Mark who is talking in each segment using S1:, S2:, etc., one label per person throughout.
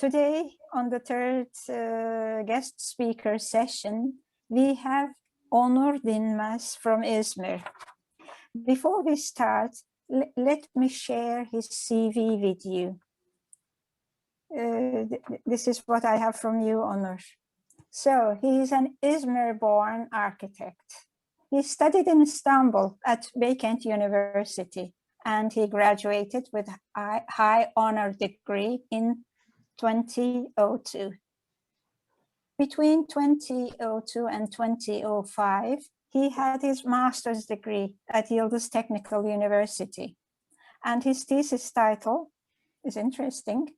S1: Today, on the third guest speaker session, we have Onur Dinmez from Izmir. Before we start, let me share his CV with you. This is what I have from you, Onur. So, he is an Izmir-born architect. He studied in Istanbul at Beykent University, and he graduated with a high honor degree in 2002. Between 2002 and 2005, he had his master's degree at Yıldız Technical University. And his thesis title is interesting: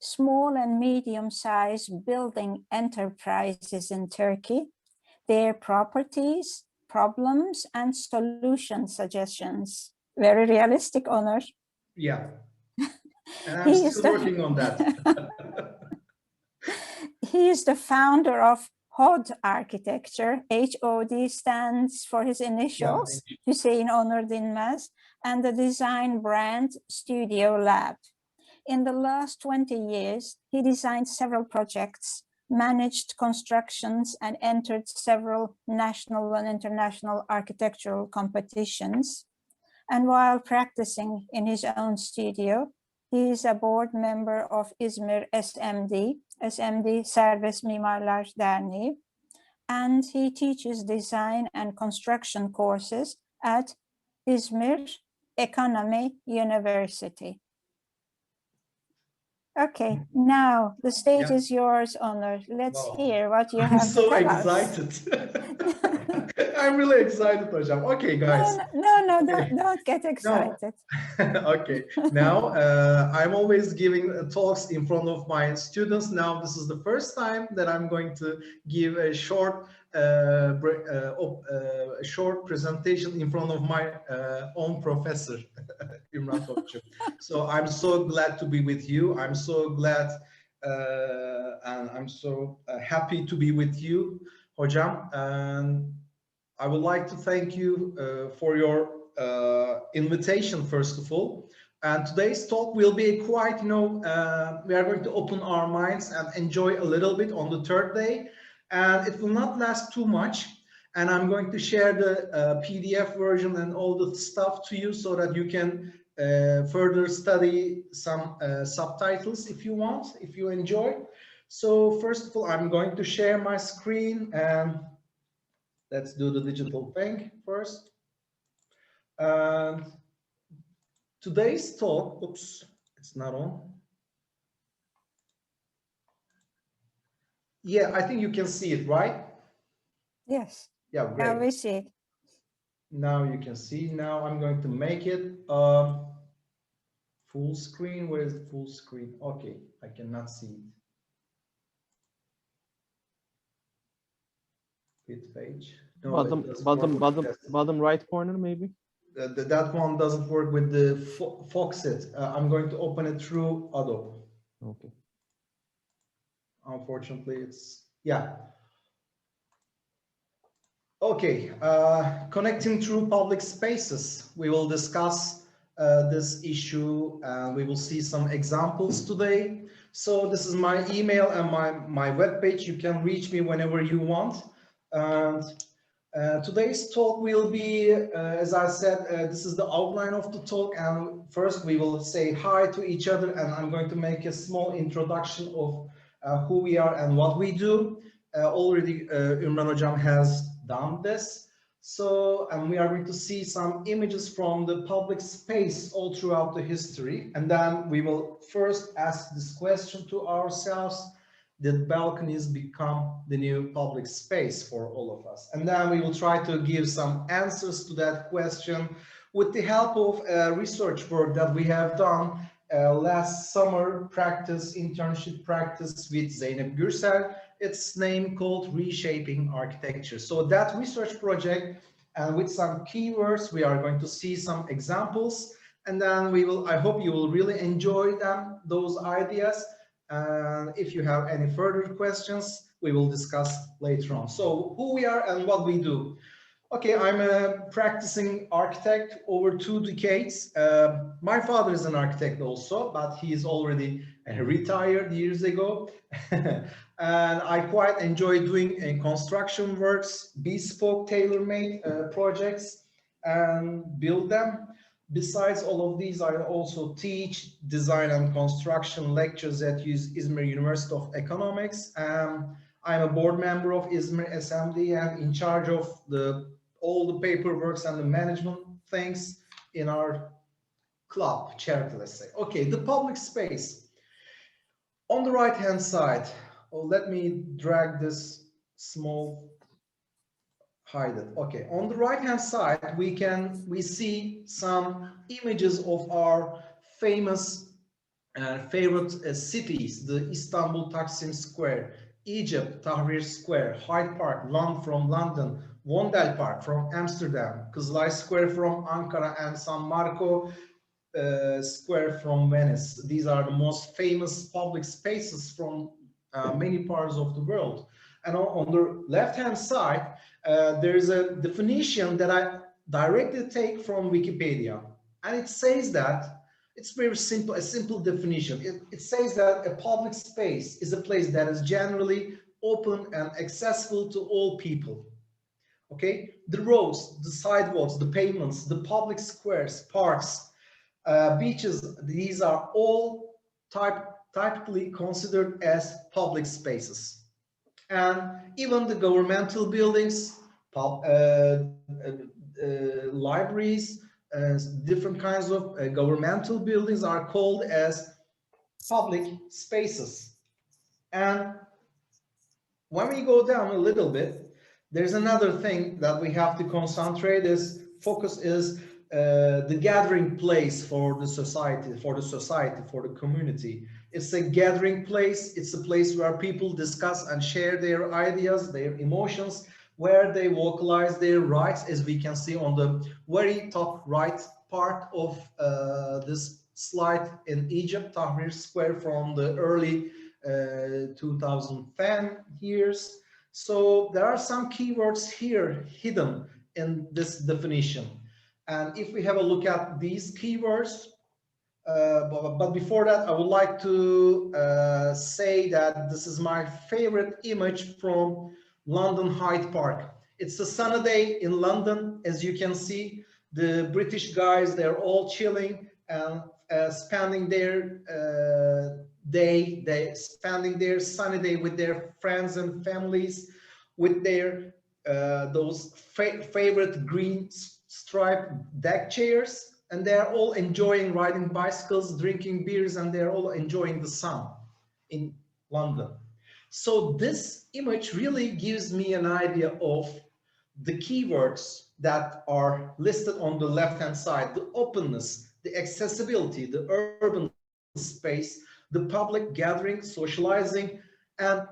S1: Small and Medium-Sized Building Enterprises in Turkey, Their Properties, Problems, and Solution Suggestions. Very realistic, Onur.
S2: Yeah. And I'm still working on that.
S1: He is the founder of HOD Architecture. HOD stands for his initials, yeah, Hüseyin Onur Dinmez, and the design brand Studio Lab. In the last 20 years, he designed several projects, managed constructions, and entered several national and international architectural competitions. And while practicing in his own studio, he is a board member of İzmir SMD, Serbest Mimarlar Derneği, and he teaches design and construction courses at İzmir Economy University. Okay, now the stage is yours, Onur. Let's hear what you have to tell us.
S2: I'm so excited. I'm really excited, Hocam. Okay, guys.
S1: No, don't get excited.
S2: No. Okay, now I'm always giving talks in front of my students. Now this is the first time that I'm going to give a short presentation in front of my own professor, Ümran Topçu. So I'm so glad to be with you. I'm so glad and I'm so happy to be with you, Hocam. And I would like to thank you for your invitation, first of all. And today's talk will be quite, we are going to open our minds and enjoy a little bit on the third day. And it will not last too much. And I'm going to share the PDF version and all the stuff to you so that you can further study some subtitles if you want, if you enjoy. So first of all, I'm going to share my screen and let's do the digital thing first. And today's talk, oops, it's not on. Yeah, I think you can see it, right?
S1: Yes.
S2: Yeah, great.
S1: Now we see it.
S2: Now you can see. Now I'm going to make it full screen. Where is the full screen? Okay, I cannot see it. Bit page. No,
S3: bottom right corner, maybe.
S2: That one doesn't work with the Foxit. I'm going to open it through Adobe.
S3: Okay.
S2: Unfortunately, it's Okay, connecting through public spaces. We will discuss this issue and we will see some examples today. So this is my email and my webpage. You can reach me whenever you want. And today's talk will be, as I said, this is the outline of the talk. And first we will say hi to each other and I'm going to make a small introduction of who we are and what we do. Already Ümran Hocam has done this. So, and we are going to see some images from the public space all throughout the history. And then we will first ask this question to ourselves: did balconies become the new public space for all of us? And then we will try to give some answers to that question with the help of research work that we have done last summer, internship practice with Zeynep Gürsel. It's name called reShaping Architecture. So that research project, and with some keywords, we are going to see some examples, and then we will, I hope you will really enjoy them, those ideas. And if you have any further questions, we will discuss later on. So who we are and what we do. Okay, I'm a practicing architect over 2 decades. My father is an architect also, but he is already retired years ago. And I quite enjoy doing construction works, bespoke, tailor-made projects, and build them. Besides all of these, I also teach design and construction lectures at İzmir University of Economics. I'm a board member of İzmir Assembly and in charge of all the paperwork and the management things in our club, charity, let's say. Okay, the public space. On the right hand side, let me drag this small, hide it. Okay, on the right hand side, we see some images of our famous favorite cities, the Istanbul Taksim Square, Egypt, Tahrir Square, Hyde Park, from London, Vondel Park from Amsterdam, Kızılay Square from Ankara, and San Marco Square from Venice. These are the most famous public spaces from many parts of the world. And on the left-hand side, there is a definition that I directly take from Wikipedia. And it says that, it's very simple, a simple definition. It says that a public space is a place that is generally open and accessible to all people. Okay, the roads, the sidewalks, the pavements, the public squares, parks, beaches, these are all typically considered as public spaces. And even the governmental buildings, libraries, different kinds of governmental buildings are called as public spaces. And when we go down a little bit, there's another thing that we have to concentrate focus is the gathering place for the society, for the community. It's a gathering place. It's a place where people discuss and share their ideas, their emotions, where they vocalize their rights, as we can see on the very top right part of this slide in Egypt, Tahrir Square from the early 2010 years. So there are some keywords here hidden in this definition. And if we have a look at these keywords, but before that, I would like to say that this is my favorite image from London Hyde Park. It's a sunny day in London. As you can see, the British guys, they're all chilling and spending their spending their sunny day with their friends and families, with their those favorite green striped deck chairs, and they're all enjoying riding bicycles, drinking beers, and they're all enjoying the sun in London. So this image really gives me an idea of the keywords that are listed on the left-hand side: the openness, the accessibility, the urban space, the public gathering, socializing, and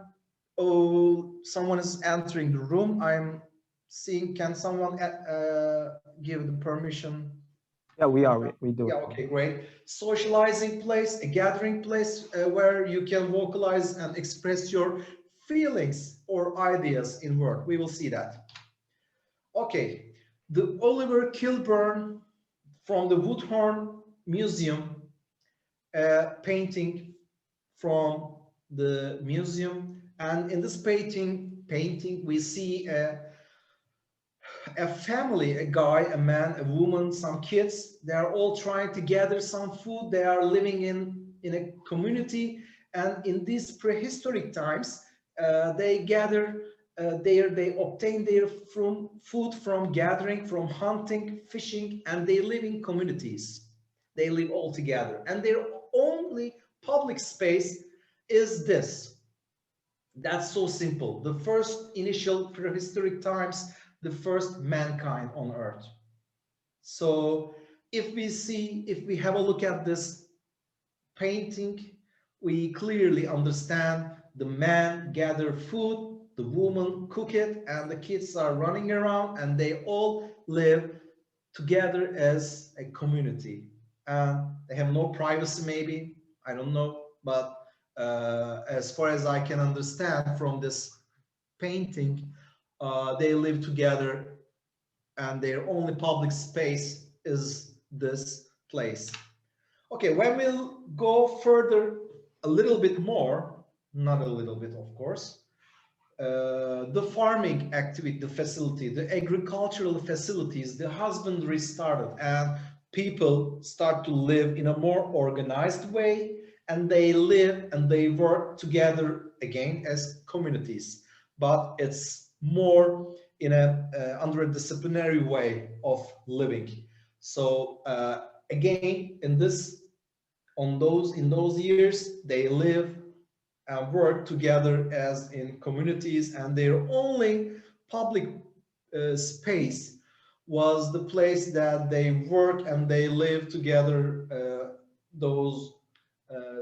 S2: someone is entering the room. I'm seeing, can someone give the permission?
S3: Yeah, we do.
S2: Yeah, okay, great. Socializing place, a gathering place where you can vocalize and express your feelings or ideas in word. We will see that. Okay, the Oliver Kilburn from the Woodhorn Museum, painting from the museum, and in this painting we see a family, a guy, a man, a woman, some kids. They are all trying to gather some food. They are living in a community, and in these prehistoric times, they gather they obtain their food from gathering, from hunting, fishing, and they live in communities. They live all together, and their only public space is this. That's so simple. The first initial prehistoric times, the first mankind on earth. So if we have a look at this painting, we clearly understand the man gather food, the woman cook it, and the kids are running around, and they all live together as a community. And they have no privacy, maybe, I don't know, but as far as I can understand from this painting, they live together and their only public space is this place. Okay, when we'll go further a little bit more, not a little bit, of course, the farming activity, the facility, the agricultural facilities, the husbandry started, and people start to live in a more organized way, and they live and they work together again as communities, but it's more in a under a disciplinary way of living. So again, in those years, they live and work together as in communities, and their only public space was the place that they work and they live together. Those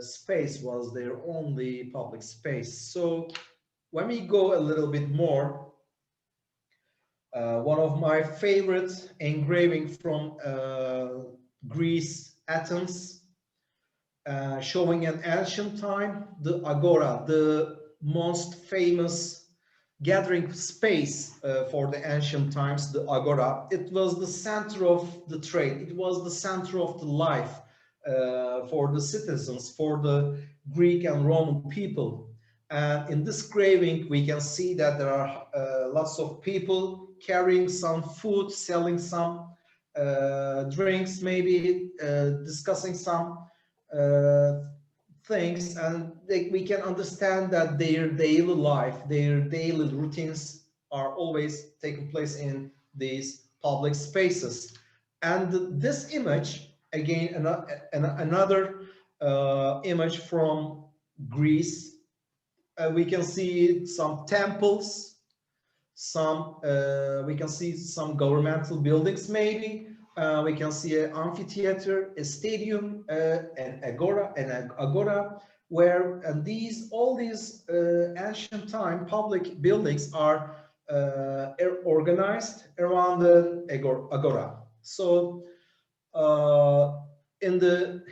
S2: space was their only public space. So when we go a little bit more, one of my favorite engraving from Greece, Athens, showing an ancient time, the agora, the most famous gathering space for the ancient times, the agora. It was the center of the trade. It was the center of the life for the citizens, for the Greek and Roman people. And in this engraving, we can see that there are lots of people carrying some food, selling some drinks, maybe discussing some things, and we can understand that their daily life, their daily routines are always taking place in these public spaces. And this image, again, another image from Greece, we can see some temples, some we can see some governmental buildings, maybe. We can see an amphitheater, a stadium, an agora, where all these ancient time public buildings are organized around the agora. So in the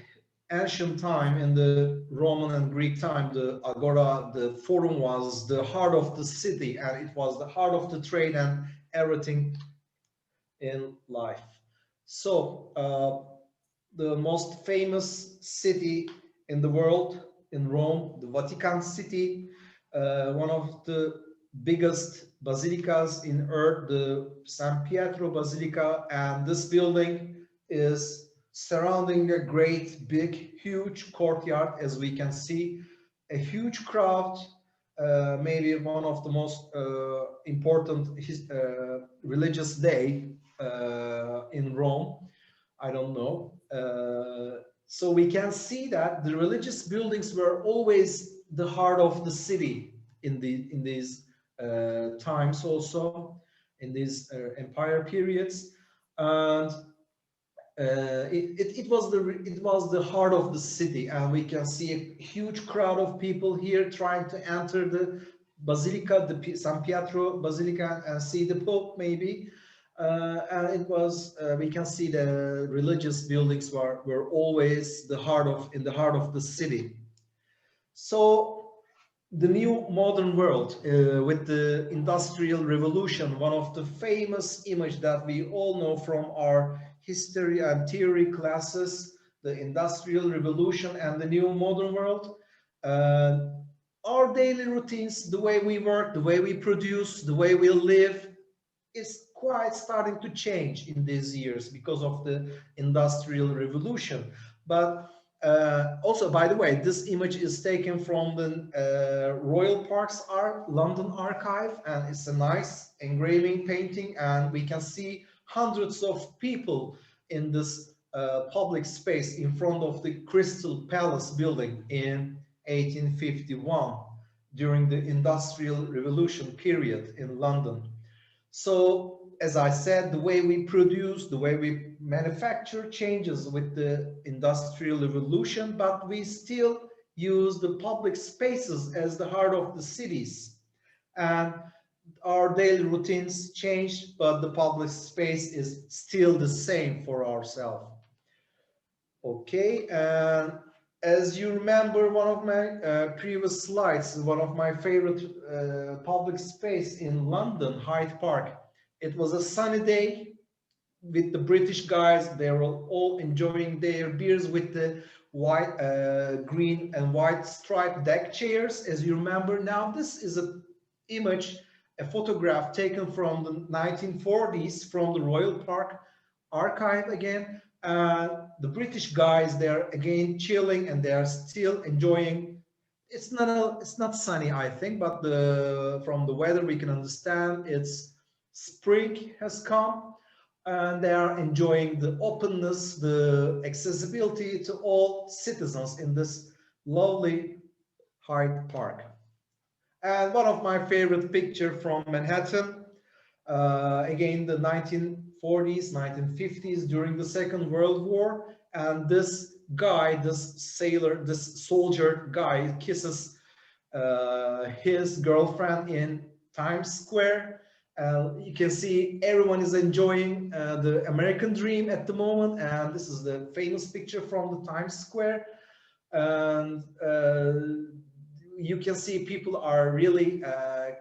S2: ancient time, in the Roman and Greek time, the agora, the forum, was the heart of the city, and it was the heart of the trade and everything in life. So the most famous city in the world, in Rome, the Vatican City, one of the biggest basilicas in earth, the San Pietro Basilica, and this building is surrounding a great, big, huge courtyard. As we can see, a huge crowd, maybe one of the most important religious day in Rome. I don't know. So we can see that the religious buildings were always the heart of the city in these times, also in these empire periods, and it was the heart of the city. And we can see a huge crowd of people here trying to enter the Basilica, the San Pietro Basilica, and see the Pope, maybe. And it was we can see the religious buildings were always in the heart of the city. So the new modern world with the Industrial Revolution, one of the famous image that we all know from our history and theory classes, the Industrial Revolution and the new modern world. Our daily routines, the way we work, the way we produce, the way we live, is quite starting to change in these years because of the Industrial Revolution. But also, by the way, this image is taken from the Royal Parks London Archive, and it's a nice engraving painting, and we can see hundreds of people in this public space in front of the Crystal Palace building in 1851 during the Industrial Revolution period in London. So, as I said, the way we produce, the way we manufacture changes with the Industrial Revolution, but we still use the public spaces as the heart of the cities. And our daily routines change, but the public space is still the same for ourselves. Okay, and as you remember, one of my previous slides, one of my favorite public space in London, Hyde Park. It was a sunny day, with the British guys. They were all enjoying their beers with the white, green and white striped deck chairs, as you remember. Now this is a image, a photograph taken from the 1940s from the Royal Park archive again. The British guys, they're again chilling and they are still enjoying. It's not sunny, I think, but from the weather we can understand it's spring has come, and they are enjoying the openness, the accessibility to all citizens in this lovely Hyde Park. And one of my favorite picture from Manhattan, again the 1940s, 1950s, during the Second World War, and this guy, this sailor, this soldier guy kisses his girlfriend in Times Square. You can see everyone is enjoying the American dream at the moment, and this is the famous picture from the Times Square. And you can see people are really,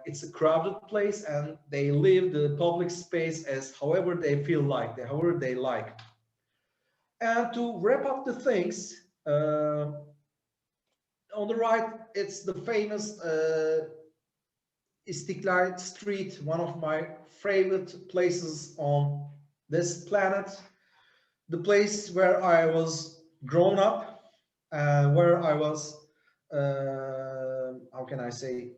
S2: it's a crowded place, and they live the public space as however they feel like, however they like. And to wrap up the things, on the right, it's the famous Istiklal Street, one of my favorite places on this planet. The place where I was grown up, where I was, how can I say,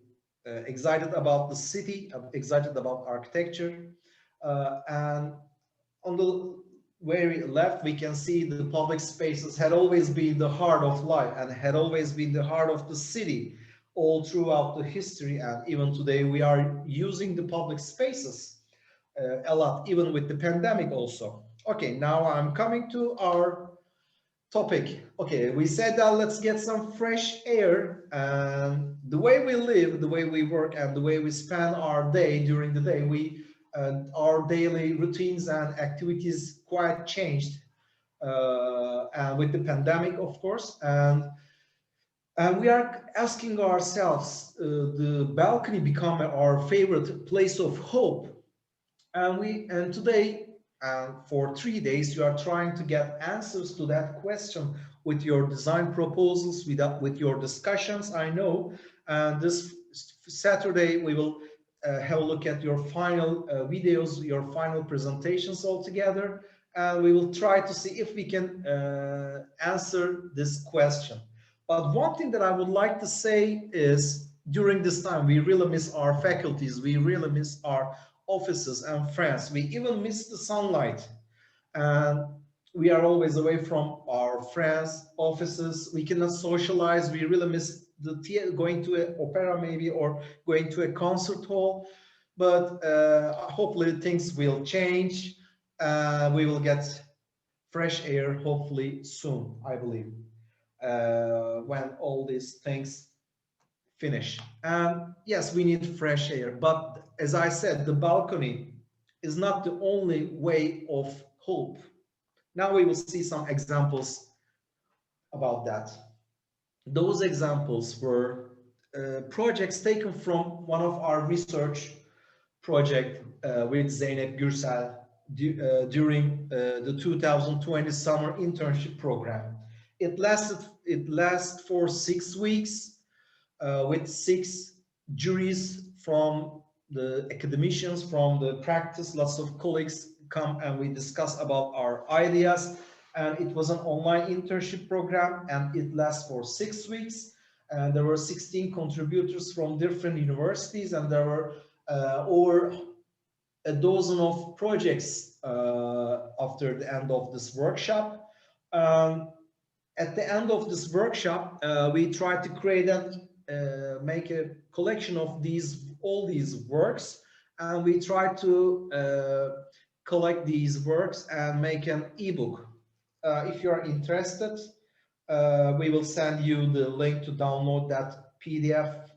S2: excited about the city, excited about architecture. And on the very left, we can see the public spaces had always been the heart of life and had always been the heart of the city all throughout the history. And even today, we are using the public spaces a lot, even with the pandemic also. Okay, now I'm coming to our topic. Okay, we said that let's get some fresh air, and the way we live, the way we work, and the way we spend our day during the day, our daily routines and activities quite changed, and with the pandemic, of course, and we are asking ourselves, the balcony become our favorite place of hope, and today, for 3 days, you are trying to get answers to that question with your design proposals, with your discussions, I know. And this Saturday, we will have a look at your final videos, your final presentations all together, and we will try to see if we can answer this question. But one thing that I would like to say is, during this time, we really miss our faculties, we really miss our offices and friends, we even miss the sunlight, and we are always away from our friends, offices, we cannot socialize, we really miss the theater, going to an opera maybe, or going to a concert hall. But hopefully things will change, we will get fresh air hopefully soon, I believe, when all these things finish. And yes, we need fresh air, but as I said, the balcony is not the only way of hope. Now we will see some examples about that. Those examples were projects taken from one of our research project with Zeynep Gürsel during the 2020 summer internship program. It lasted for 6 weeks. With 6 juries from the academicians, from the practice, lots of colleagues come and we discuss about our ideas. And it was an online internship program, and it lasts for 6 weeks. And there were 16 contributors from different universities, and there were over a dozen of projects after the end of this workshop. At the end of this workshop, we tried to create and make a collection of all these works, and we try to collect these works and make an ebook. If you are interested, we will send you the link to download that PDF.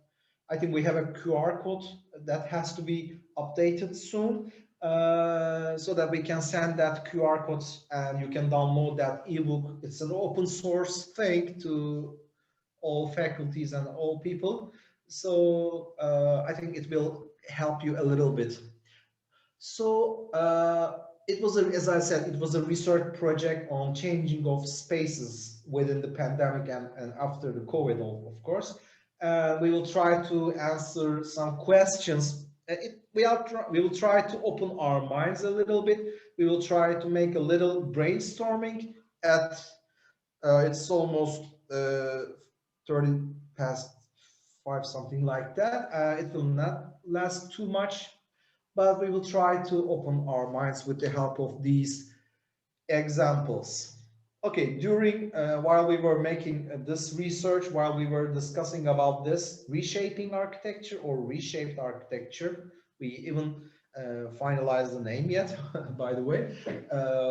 S2: I think we have a QR code that has to be updated soon, so that we can send that QR code and you can download that ebook. It's an open source thing to all faculties and all people. So I think it will help you a little bit. So it was, as I said, it was a research project on changing of spaces within the pandemic and after the COVID, of course. We will try to answer some questions. We will try to open our minds a little bit. We will try to make a little brainstorming at, it's almost 30 past 5, something like that. It will not last too much, but we will try to open our minds with the help of these examples. Okay, during while we were making this research, while we were discussing about this reshaping architecture or reshaped architecture, we even finalized the name yet, by the way.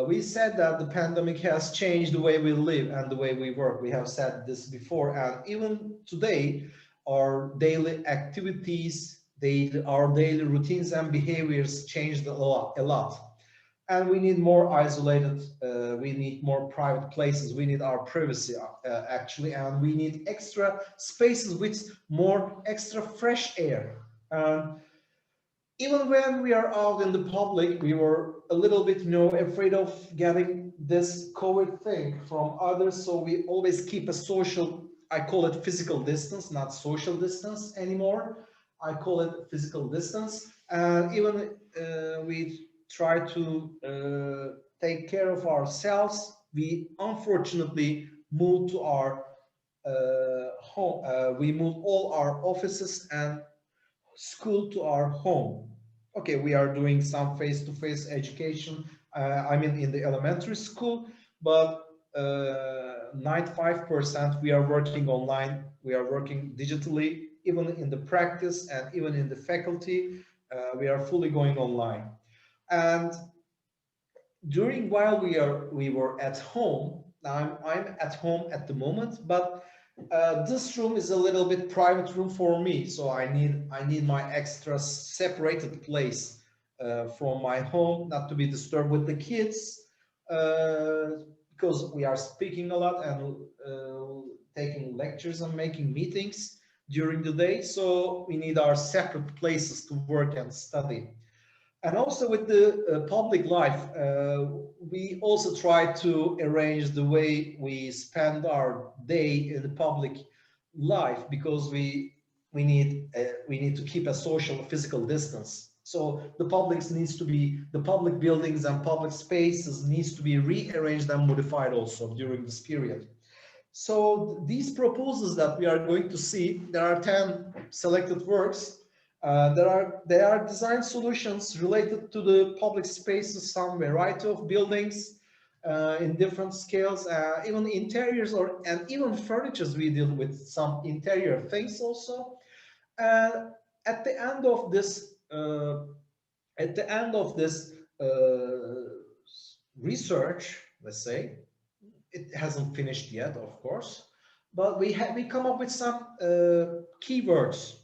S2: We said that the pandemic has changed the way we live and the way we work. We have said this before, and even today, our daily activities, our daily routines and behaviors changed a lot. And we need more isolated, we need more private places, we need our privacy actually, and we need extra spaces with more extra fresh air. Even when we are out in the public, we were a little bit, afraid of getting this COVID thing from others. So we always keep a social, I call it physical distance, not social distance anymore. I call it physical distance. And even we try to take care of ourselves. We unfortunately moved to our home. We moved all our offices and school to our home. Okay, we are doing some face-to-face education, I mean in the elementary school, but 95% we are working online, we are working digitally, even in the practice and even in the faculty, we are fully going online. And while we were at home, now I'm at home at the moment, but this room is a little bit private room for me, so I need my extra separated place from my home, not to be disturbed with the kids, because we are speaking a lot and taking lectures and making meetings during the day, so we need our separate places to work and study. And also with the public life, we also try to arrange the way we spend our day in the public life, because we need to keep a social physical distance. So the public buildings and public spaces needs to be rearranged and modified also during this period. So these proposals that we are going to see, there are 10 selected works. They are design solutions related to the public spaces, some variety of buildings in different scales, even interiors and even furnitures. We deal with some interior things also. At the end of this, research, let's say, it hasn't finished yet, of course, but we come up with some keywords.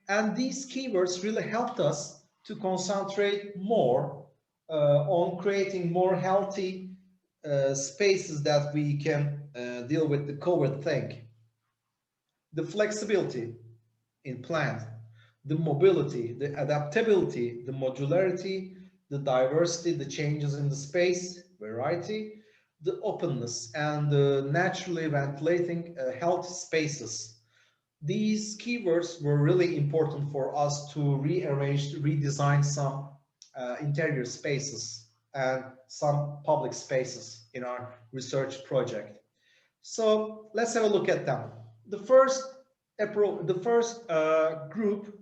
S2: And these keywords really helped us to concentrate more on creating more healthy spaces that we can deal with the COVID thing. The flexibility in plan, the mobility, the adaptability, the modularity, the diversity, the changes in the space, variety, the openness, and the naturally ventilating healthy spaces. These keywords were really important for us to redesign some interior spaces and some public spaces in our research project. So let's have a look at them. The first group,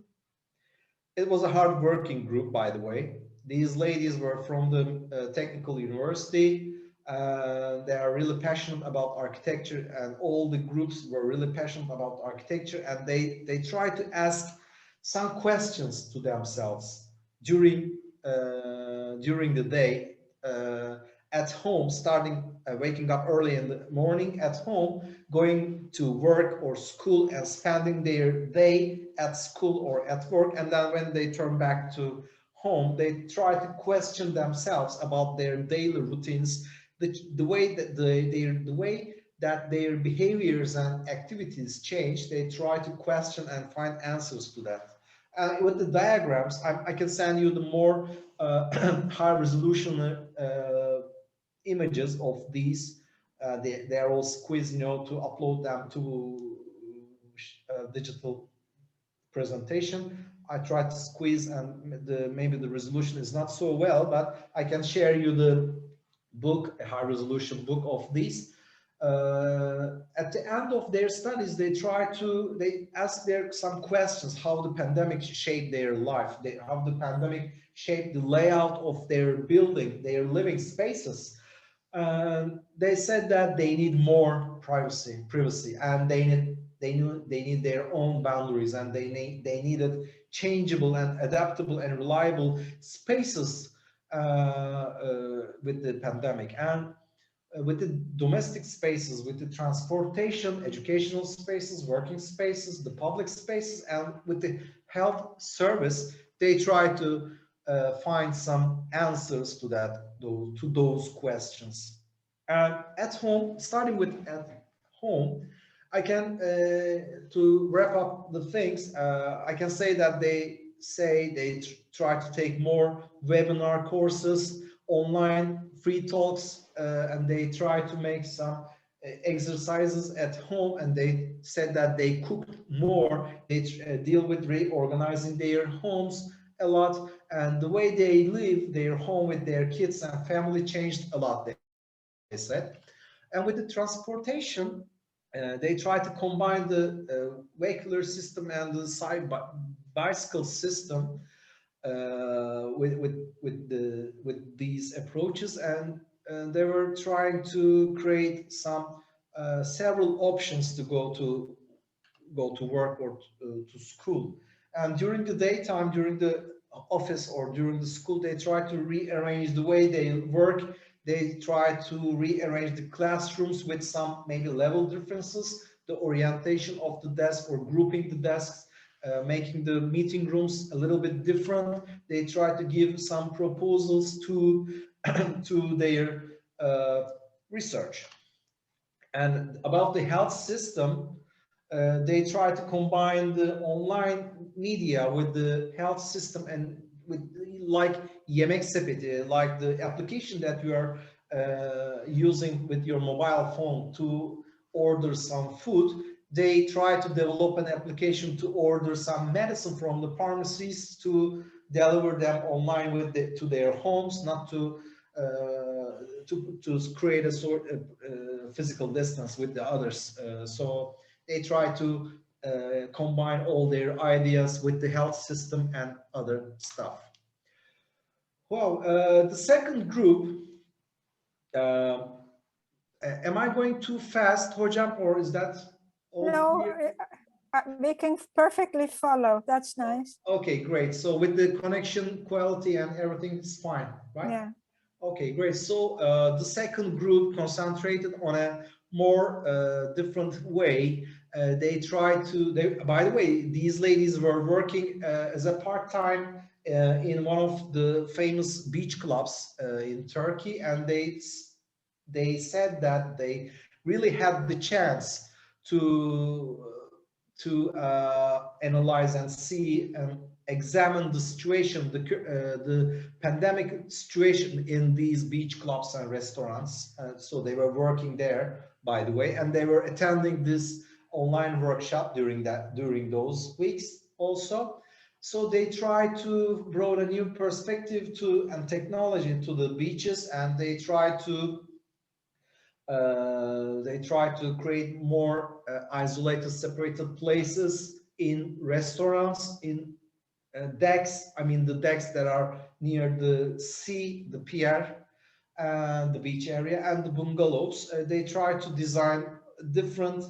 S2: it was a hard-working group, by the way. These ladies were from the technical university. They are really passionate about architecture, and all the groups were really passionate about architecture, and they try to ask some questions to themselves during the day at home, starting waking up early in the morning at home, going to work or school, and spending their day at school or at work, and then when they turn back to home, they try to question themselves about their daily routines, the way that their behaviors and activities change. They try to question and find answers to that. With the diagrams, I can send you the more high resolution images of these. They are all squeezed, you know, to upload them to digital presentation. I tried to squeeze, and maybe the resolution is not so well, but I can share you the book, a high resolution book of these. At the end of their studies, they ask their some questions, how the pandemic shaped their life, how the pandemic shaped the layout of their building, their living spaces. They said that they need more privacy, and they need their own boundaries, and they needed changeable and adaptable and reliable spaces with the pandemic. And with the domestic spaces, with the transportation, educational spaces, working spaces, the public spaces, and with the health service, they try to find some answers to those questions. And at home, starting with at home, I can to wrap up the things, I can say that they try to take more webinar courses, online free talks, and they try to make some exercises at home, and they said that they cooked more, they deal with reorganizing their homes a lot, and the way they live their home with their kids and family changed a lot, they said. And with the transportation, they try to combine the vehicular system and the bicycle system with these approaches, and they were trying to create some several options to go to work or to school. And during the daytime, during the office or during the school, they try to rearrange the way they work. They try to rearrange the classrooms with some maybe level differences, the orientation of the desk or grouping the desks, making the meeting rooms a little bit different. They try to give some proposals to to their research. And about the health system, they try to combine the online media with the health system, and with like Yemek Sepeti, like the application that you are using with your mobile phone to order some food. They try to develop an application to order some medicine from the pharmacies to deliver them online to their homes, not to create a sort of physical distance with the others. So they try to combine all their ideas with the health system and other stuff. Well, the second group, am I going too fast, Hocam, or is that all
S1: No,
S2: clear?
S1: we can perfectly follow. That's nice.
S2: Okay, great. So with the connection quality and everything is fine, right?
S1: Yeah.
S2: Okay, great. So the second group concentrated on a more different way. They try to, by the way, these ladies were working as a part-time in one of the famous beach clubs in Turkey, and they said that they really had the chance to analyze and see and examine the situation, the pandemic situation in these beach clubs and restaurants. So they were working there, by the way, and they were attending this online workshop during those weeks also. So they try to bring a new perspective and technology to the beaches, and they try to create more isolated, separated places in restaurants, in decks. I mean, the decks that are near the sea, the pier, and the beach area, and the bungalows. They try to design different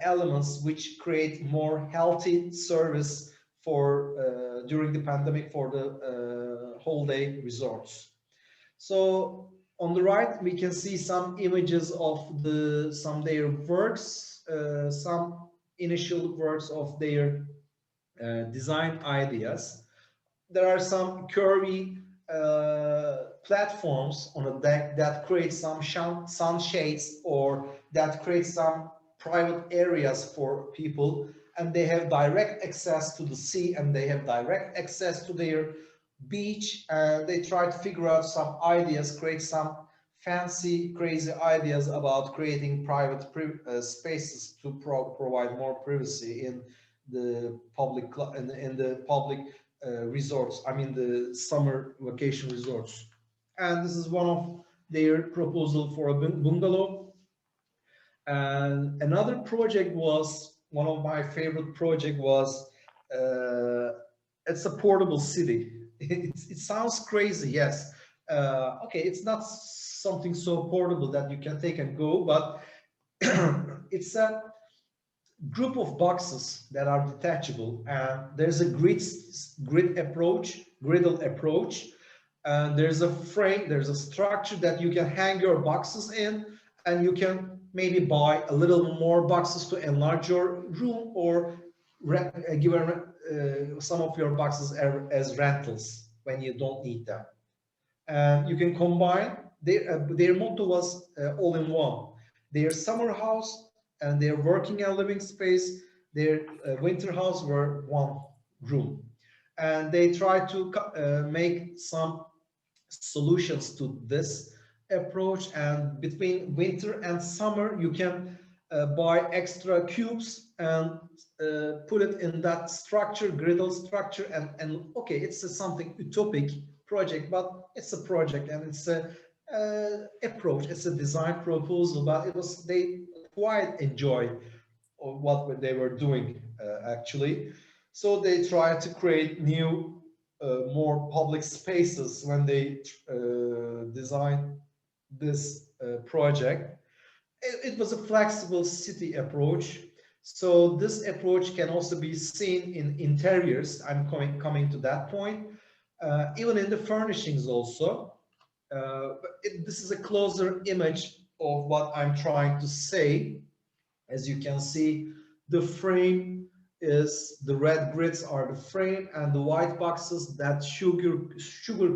S2: elements which create more healthy service for during the pandemic for the whole day resorts. So on the right, we can see some images of their works, some initial works of their design ideas. There are some curvy platforms on a deck that create some sunshades, or that create some private areas for people and they have direct access to the sea, and they have direct access to their beach, and they try to figure out some ideas, create some fancy, crazy ideas about creating private spaces to provide more privacy in the public in the public resorts. I mean the summer vacation resorts. And this is one of their proposal for a bungalow. And another project was, one of my favorite project was, it's a portable city. It sounds crazy, yes. Okay, it's not something so portable that you can take and go, but it's a group of boxes that are detachable, and there's a griddle approach, and there's a frame, there's a structure that you can hang your boxes in, and you can maybe buy a little more boxes to enlarge your room, or give some of your boxes as rentals when you don't need them. And you can combine. Their motto was all in one. Their summer house and their working and living space, their winter house were one room. And they try to make some solutions to this approach. And between winter and summer, you can buy extra cubes and put it in that structure, griddle structure. And okay, it's something utopic project, but it's a project, and it's a approach, it's a design proposal, but it was, they quite enjoy what they were doing actually. So they try to create new more public spaces when they design this project. It was a flexible city approach. So this approach can also be seen in interiors. I'm coming to that point. Even in the furnishings also. This is a closer image of what I'm trying to say. As you can see, the frame is, the red grids are the frame, and the white boxes, that sugar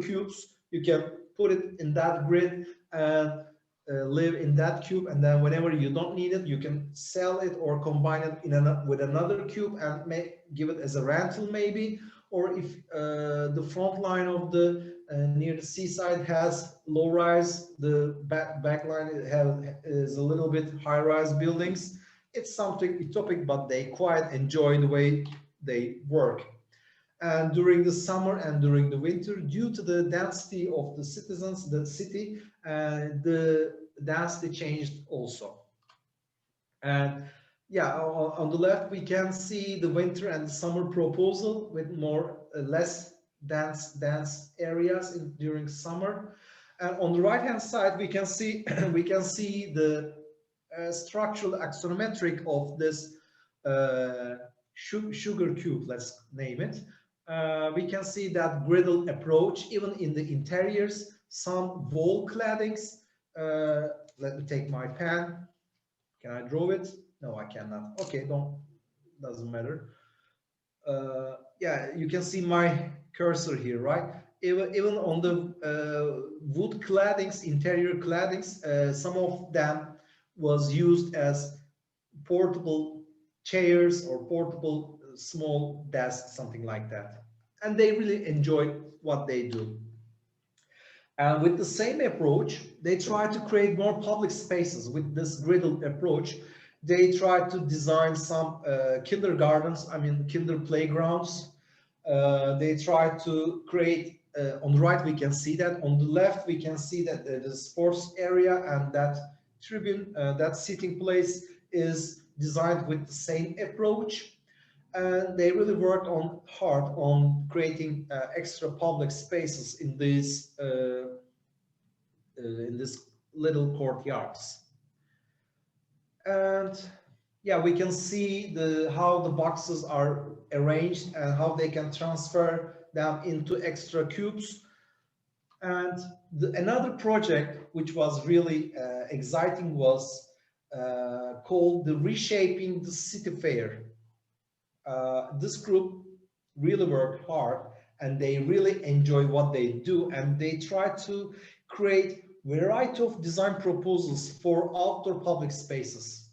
S2: cubes, you can put it in that grid and live in that cube, and then whenever you don't need it, you can sell it or combine it with another cube and give it as a rental maybe. Or if the front line of the near the seaside has low rise, the back line is a little bit high rise buildings. It's something utopic, but they quite enjoy the way they work. And during the summer and during the winter, due to the density of the citizens, the city, the density changed also. And yeah, on the left we can see the winter and summer proposal with more less dense areas during summer. And on the right hand side we can see the structural axonometric of this sugar cube, let's name it. We can see that griddle approach even in the interiors, some wall claddings. Let me take my pen. Can I draw it? No, I cannot. Okay, doesn't matter. Yeah, you can see my cursor here, right? Even on the wood claddings, interior claddings, some of them was used as portable chairs or portable small desks, something like that. And they really enjoy what they do. And with the same approach, they try to create more public spaces. With this griddle approach, they try to design some kindergartens, I mean kinder playgrounds. They try to create, on the right we can see that, on the left we can see that the sports area, and that tribune, that sitting place is designed with the same approach. And they really worked hard on creating extra public spaces in these little courtyards. And yeah, we can see how the boxes are arranged and how they can transfer them into extra cubes. And another project which was really exciting was called the reShaping the City Fair. This group really worked hard, and they really enjoy what they do, and they try to create a variety of design proposals for outdoor public spaces.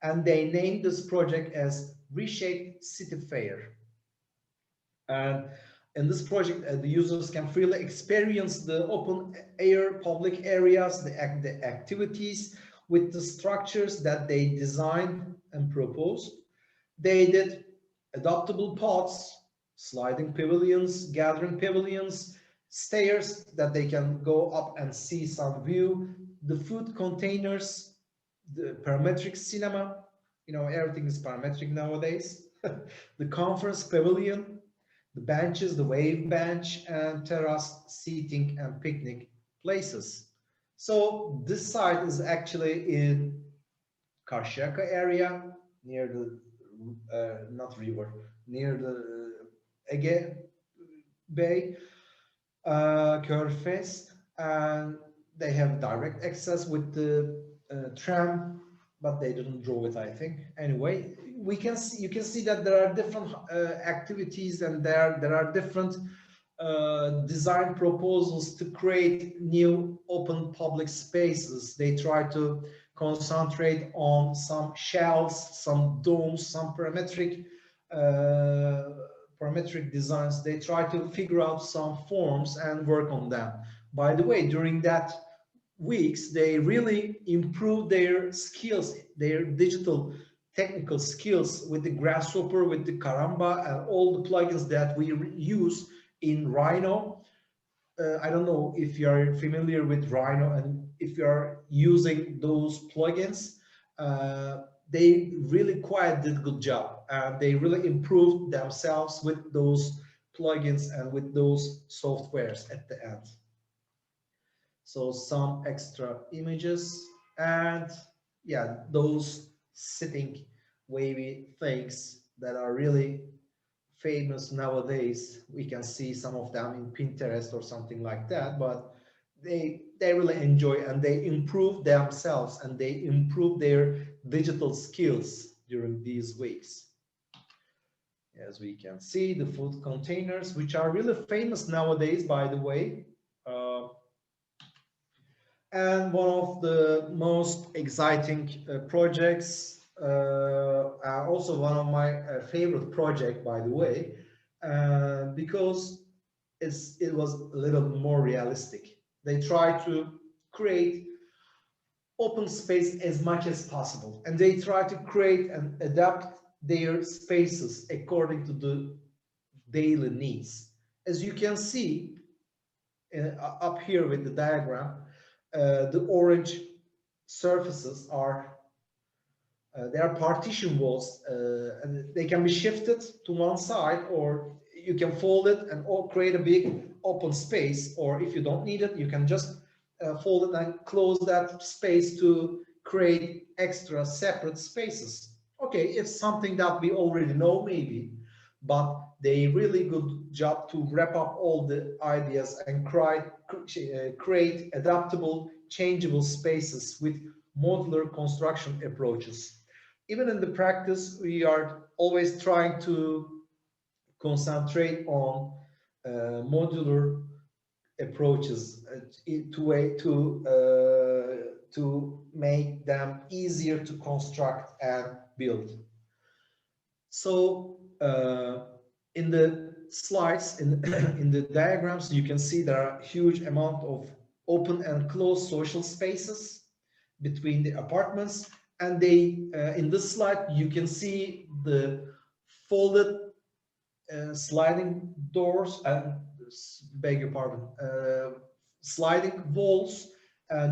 S2: And they named this project as reshaped city fair. And in this project, the users can freely experience the open air public areas, the activities with the structures that they designed and proposed. They did adaptable pods, sliding pavilions, gathering pavilions, stairs that they can go up and see some view, the food containers, the parametric cinema, everything is parametric nowadays, the conference pavilion, the benches, the wave bench, and terrace seating and picnic places. So this site is actually in Karşıyaka area, near the not river, near the Ege Bay, Körfez, and they have direct access with the tram, but they didn't draw it, I think. Anyway, you can see that there are different activities, and there are different design proposals to create new open public spaces. They try to concentrate on some shells, some domes, some parametric designs. They try to figure out some forms and work on them. By the way, during that weeks, they really improved their skills, their digital technical skills with the Grasshopper, with the Caramba, and all the plugins that we use in Rhino. I don't know if you are familiar with Rhino and if you are using those plugins. They really quite did a good job, and they really improved themselves with those plugins and with those softwares at the end. So some extra images, and yeah, those sitting wavy things that are really famous nowadays. We can see some of them in Pinterest or something like that, but they really enjoy, and they improve themselves, and they improve their digital skills during these weeks. As we can see, the food containers, which are really famous nowadays, by the way. And one of the most exciting projects, also one of my favorite project, by the way, because it was a little more realistic. They try to create open space as much as possible, and they try to create and adapt their spaces according to the daily needs. As you can see up here with the diagram, the orange surfaces are they are partition walls, and they can be shifted to one side, or you can fold it and create a big open space, or if you don't need it, you can just fold it and close that space to create extra separate spaces. Okay, it's something that we already know maybe, but they really good job to wrap up all the ideas and create adaptable, changeable spaces with modular construction approaches. Even in the practice, we are always trying to concentrate on modular approaches to make them easier to construct and build. So in the slides, in the diagrams, you can see there are a huge amount of open and closed social spaces between the apartments, and they in this slide you can see the folded sliding doors and beg your pardon, sliding walls.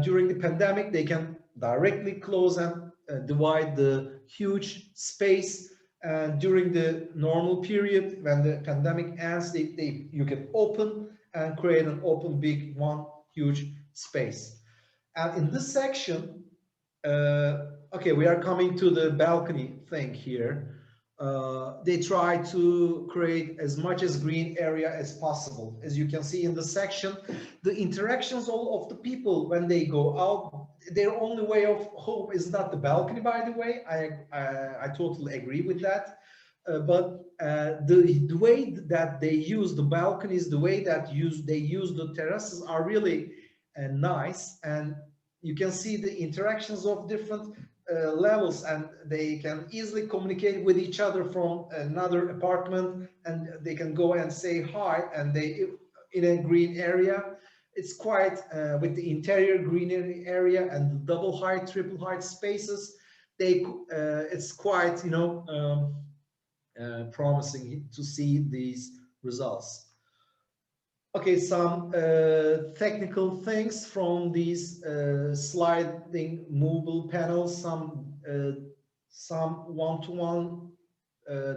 S2: During the pandemic, they can directly close and divide the huge space. And during the normal period, when the pandemic ends, you can open and create an open big one huge space. And in this section, okay, we are coming to the balcony thing here. They try to create as much as green area as possible. As you can see in the section, the interactions of the people when they go out, their only way of hope is not the balcony, by the way. I totally agree with that. But the way that they use the balconies, the way that they use the terraces are really nice. And you can see the interactions of different levels, and they can easily communicate with each other from another apartment, and they can go and say hi, and they in a green area. It's quite with the interior greenery area and the double height, triple height spaces. It's quite, you know, promising to see these results. Okay, some technical things from these sliding movable panels, some one-to-one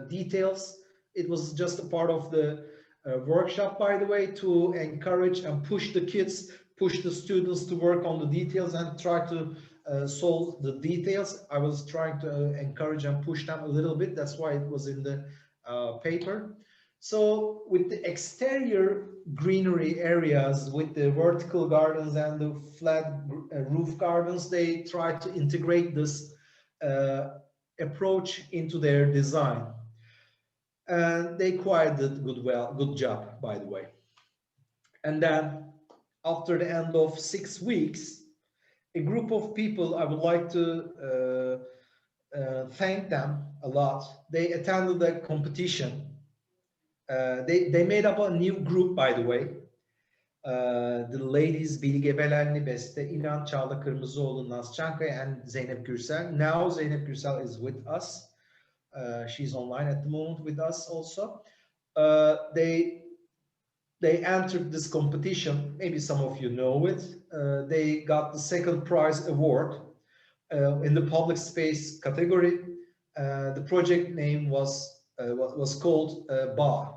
S2: details. It was just a part of the workshop, by the way, to encourage and push the kids, push the students to work on the details and try to solve the details. I was trying to encourage and push them a little bit. That's why it was in the paper. So with the exterior greenery areas, with the vertical gardens and the flat roof gardens, they try to integrate this approach into their design. And they quite did good job, by the way. And then after the end of 6 weeks, a group of people, I would like to thank them a lot. They attended the competition. They made up a new group, by the way. The ladies Bilge Belenli, Beste İnan, Çağla Kırmızıoğlu, Naz Çankaya, and Zeynep Gürsel. Now Zeynep Gürsel is with us. She's online at the moment with us also. They entered this competition. Maybe some of you know it. They got the second prize award in the public space category. The project name was called BA.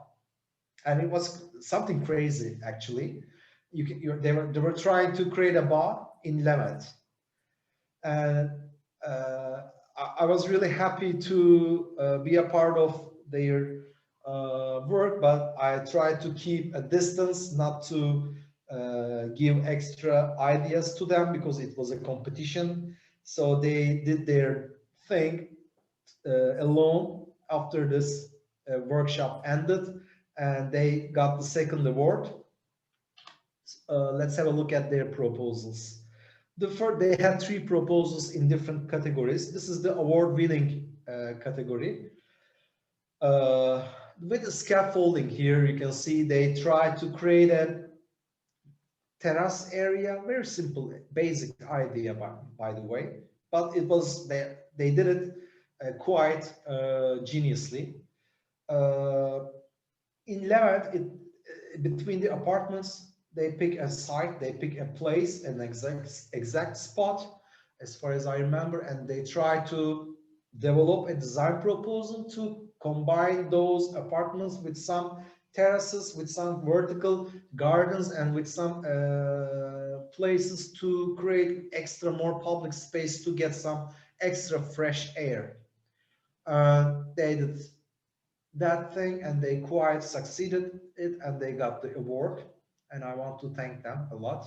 S2: And it was something crazy, actually. They were trying to create a bar in Levant, and I was really happy to be a part of their work, but I tried to keep a distance, not to give extra ideas to them because it was a competition. So they did their thing alone after this workshop ended, and they got the second award. Let's have a look at their proposals. They had 3 proposals in different categories. This is the award-winning category. With the scaffolding here, you can see they tried to create a terrace area. Very simple, basic idea, by the way. But it was they did it quite geniusly. In Levant, between the apartments, they pick a site, they pick a place, an exact spot, as far as I remember, and they try to develop a design proposal to combine those apartments with some terraces, with some vertical gardens, and with some places to create extra more public space to get some extra fresh air. They did that thing, and they quite succeeded it, and they got the award, and I want to thank them a lot.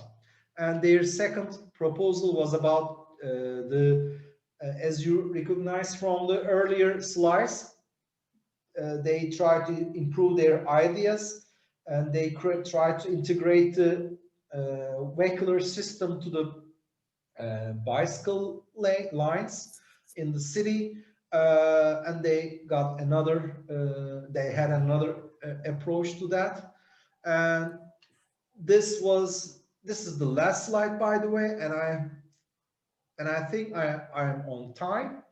S2: And their second proposal was about as you recognize from the earlier slides, they try to improve their ideas, and they try to integrate the vehicular system to the bicycle lines in the city. And they got another, they had another approach to that. And this is the last slide, by the way, and I think I am on time.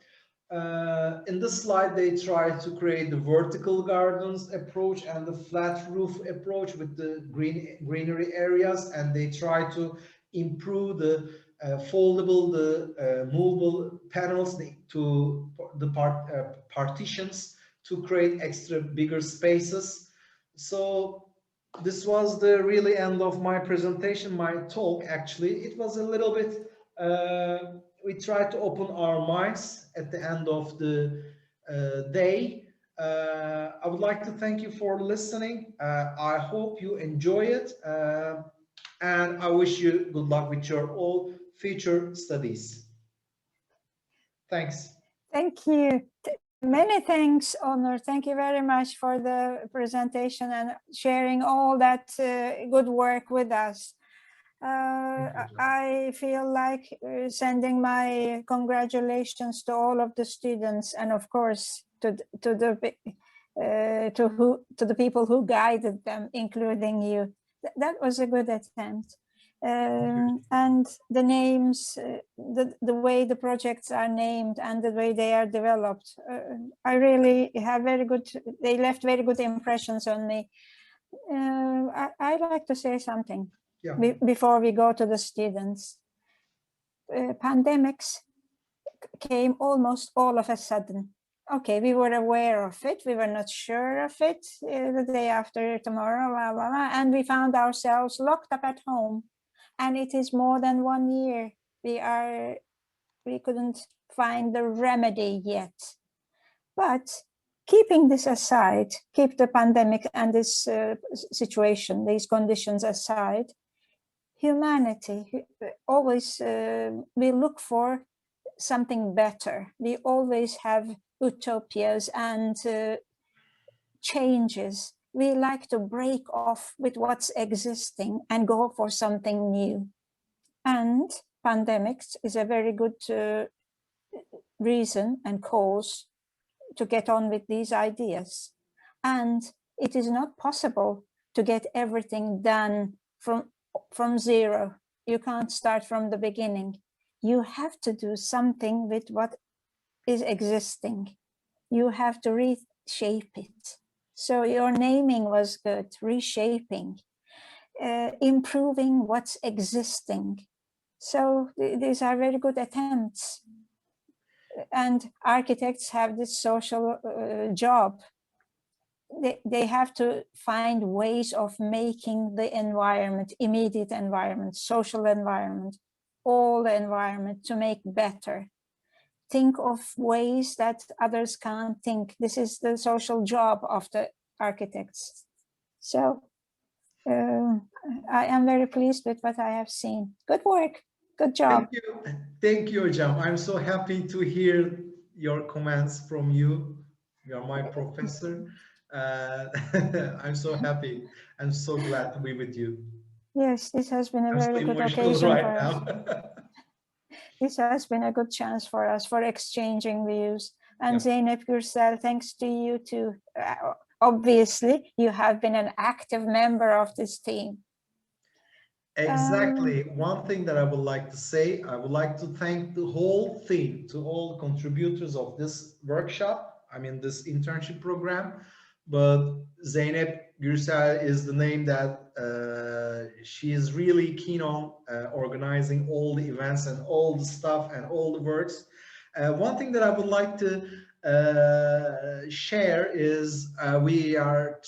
S2: In this slide, they try to create the vertical gardens approach and the flat roof approach with the greenery areas, and they try to improve the foldable, the movable panels to the partitions to create extra bigger spaces. So this was the really end of my presentation, my talk. Actually, it was a little bit we tried to open our minds at the end of the day. I would like to thank you for listening. I hope you enjoy it, and I wish you good luck with your all future studies. Thanks.
S1: Thank you. Many thanks, Onur. Thank you very much for the presentation and sharing all that good work with us. I feel like sending my congratulations to all of the students, and of course to the people who guided them, including you. That was a good attempt. And the names, the way the projects are named and the way they are developed, I really have they left very good impressions on me. I'd like to say something before we go to the students. Pandemics came almost all of a sudden. Okay, we were aware of it. We were not sure of it the day after tomorrow, blah, blah, blah, and we found ourselves locked up at home. And it is more than 1 year. We couldn't find the remedy yet. But keeping this aside, keep the pandemic and this situation, these conditions aside, humanity always, we look for something better. We always have utopias and changes. We like to break off with what's existing and go for something new. And pandemics is a very good reason and cause to get on with these ideas. And it is not possible to get everything done from zero. You can't start from the beginning. You have to do something with what is existing. You have to reshape it. So your naming was good, reshaping, improving what's existing. So these are very good attempts. And architects have this social job. They have to find ways of making the environment, immediate environment, social environment, all the environment to make better. Think of ways that others can't think. This is the social job of the architects. So I am very pleased with what I have seen. Good work. Good job.
S2: Thank you. Thank you, Jam. I'm so happy to hear your comments from you. You are my professor. I'm so happy. I'm so glad to be with you.
S1: Yes, this has been a very good occasion for us. This has been a good chance for us for exchanging views. And Zeynep Gürsel, thanks to you too. Obviously, you have been an active member of this team.
S2: Exactly. One thing that I would like to say, I would like to thank the whole team, to all contributors of this workshop, I mean this internship program. But Zeynep Gürsel is the name that she is really keen on organizing all the events and all the stuff and all the works. One thing that I would like to share is we are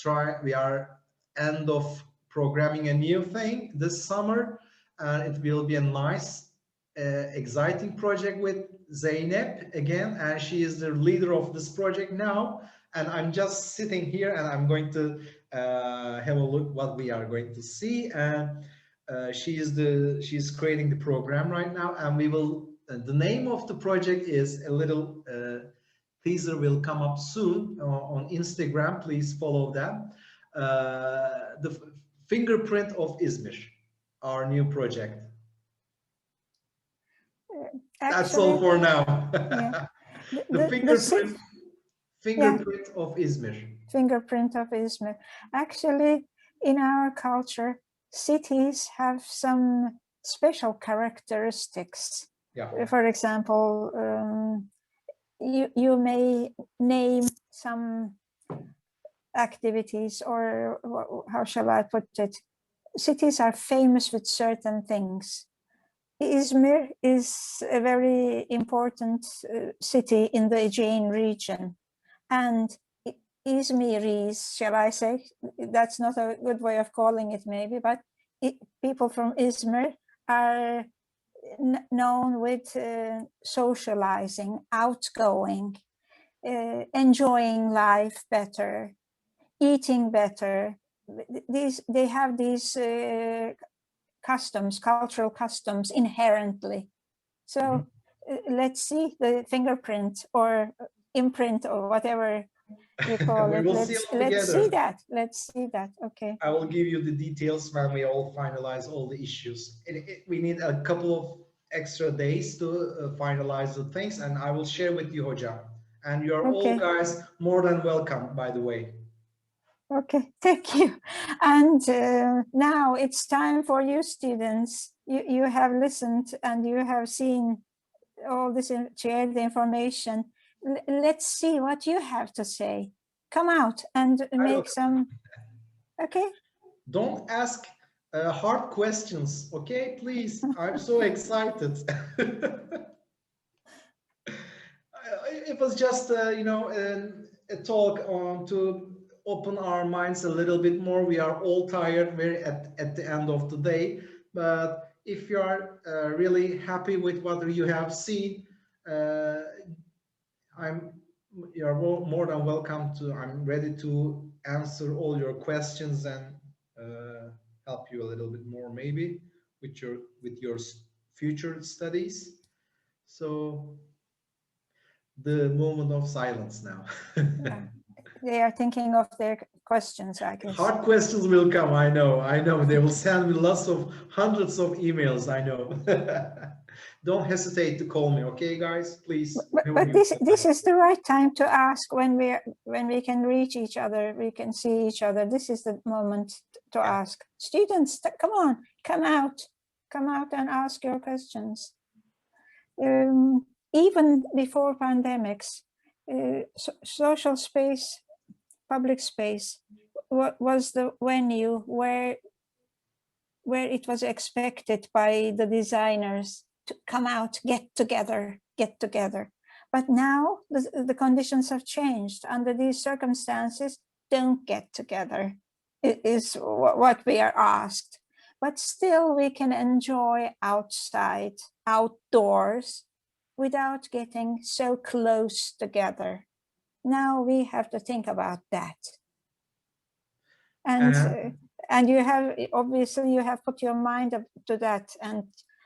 S2: end of programming a new thing this summer, and it will be a nice exciting project with Zeynep again, and she is the leader of this project now, and I'm just sitting here and I'm going to have a look what we are going to see. And she's creating the program right now, and we will the name of the project is a little teaser will come up soon on Instagram. Please follow them. The Fingerprint of Izmir, our new project. Actually, that's all for now. Yeah. the fingerprint of Izmir.
S1: Fingerprint of Izmir. Actually, in our culture, cities have some special characteristics. Yeah. For example, you may name some activities, or how shall I put it? Cities are famous with certain things. Izmir is a very important city in the Aegean region, and Izmiris, shall I say, that's not a good way of calling it maybe, but people from Izmir are known with socializing, outgoing, enjoying life better, eating better. They have these customs, cultural customs inherently. So let's see the fingerprint or imprint or whatever you call
S2: We
S1: it.
S2: will see all
S1: Let's see
S2: together.
S1: that. Let's see that. Okay.
S2: I will give you the details when we all finalize all the issues. We need a couple of extra days to finalize the things, and I will share with you, Hocam. And you're all
S1: Okay.
S2: guys more than welcome, by the way.
S1: Okay, thank you. And now it's time for you students. You have listened and you have seen all this shared information. Let's see what you have to say. Come out and make some, okay?
S2: Don't ask hard questions, okay? Please, I'm so excited. It was just, you know, a talk on to open our minds a little bit more. We are all tired, very at the end of the day. But if you are really happy with what you have seen, you're more than welcome to. I'm ready to answer all your questions and help you a little bit more, maybe with your future studies. So the moment of silence now.
S1: Yeah. They are thinking of their questions, I guess.
S2: Hard questions will come. I know. They will send me hundreds of emails. I know. Don't hesitate to call me, okay, guys? Please.
S1: But this is the right time to ask when we can reach each other, we can see each other. This is the moment to ask. Students, come on, come out and ask your questions. Even before pandemics, social space, public space was the venue where it was expected by the designers to come out, get together. But now the conditions have changed. Under these circumstances, don't get together, is what we are asked. But still we can enjoy outside, outdoors, without getting so close together. Now we have to think about that. And you have, obviously you have put your mind up to that and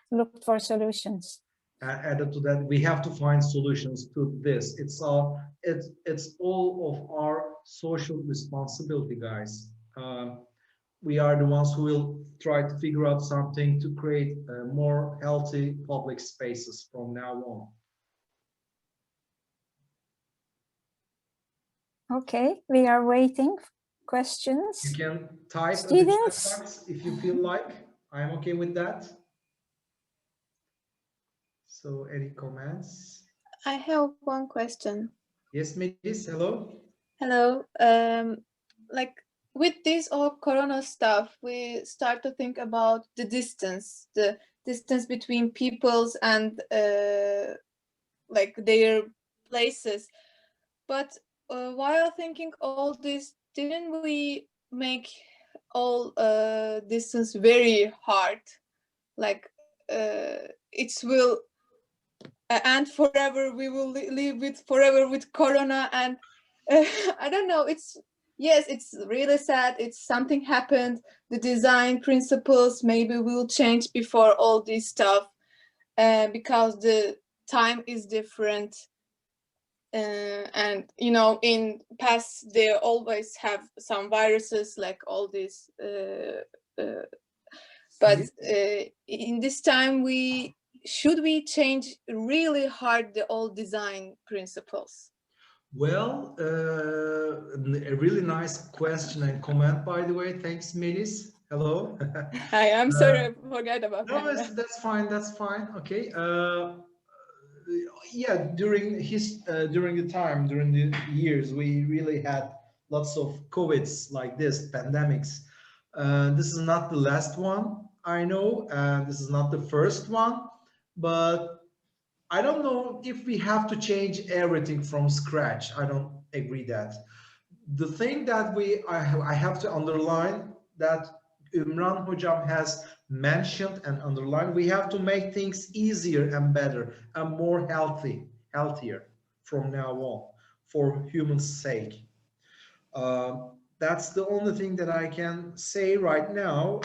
S1: looked for solutions.
S2: Added to that, we have to find solutions to this. It's all of our social responsibility, guys. We are the ones who will try to figure out something to create more healthy public spaces from now on.
S1: Okay, we are waiting. Questions?
S2: You can type
S1: Students?
S2: in the chat box if you feel like. I'm okay with that. So any comments?
S4: I have one question.
S2: Yes, Melis, hello.
S4: Hello. Like with this all corona stuff, we start to think about the distance between peoples and like their places. But while thinking all this, didn't we make all distance very hard? Like it will and forever we will live with forever with corona, and I don't know, it's really sad. It's something happened, the design principles maybe will change before all this stuff because the time is different, and you know, in past they always have some viruses like all this but in this time should we change really hard the old design principles?
S2: Well, a really nice question and comment, by the way. Thanks, Melis. Hello.
S4: Hi, I'm sorry, I forgot about
S2: that. No, that's fine. That's fine. Okay. Yeah, during the years, we really had lots of COVIDs like this, pandemics. This is not the last one, I know. This is not the first one, but I don't know if we have to change everything from scratch. I don't agree that. The thing that I have to underline that Ümran Hocam has mentioned and underlined, we have to make things easier and better and more healthier from now on for humans' sake. That's the only thing that I can say right now.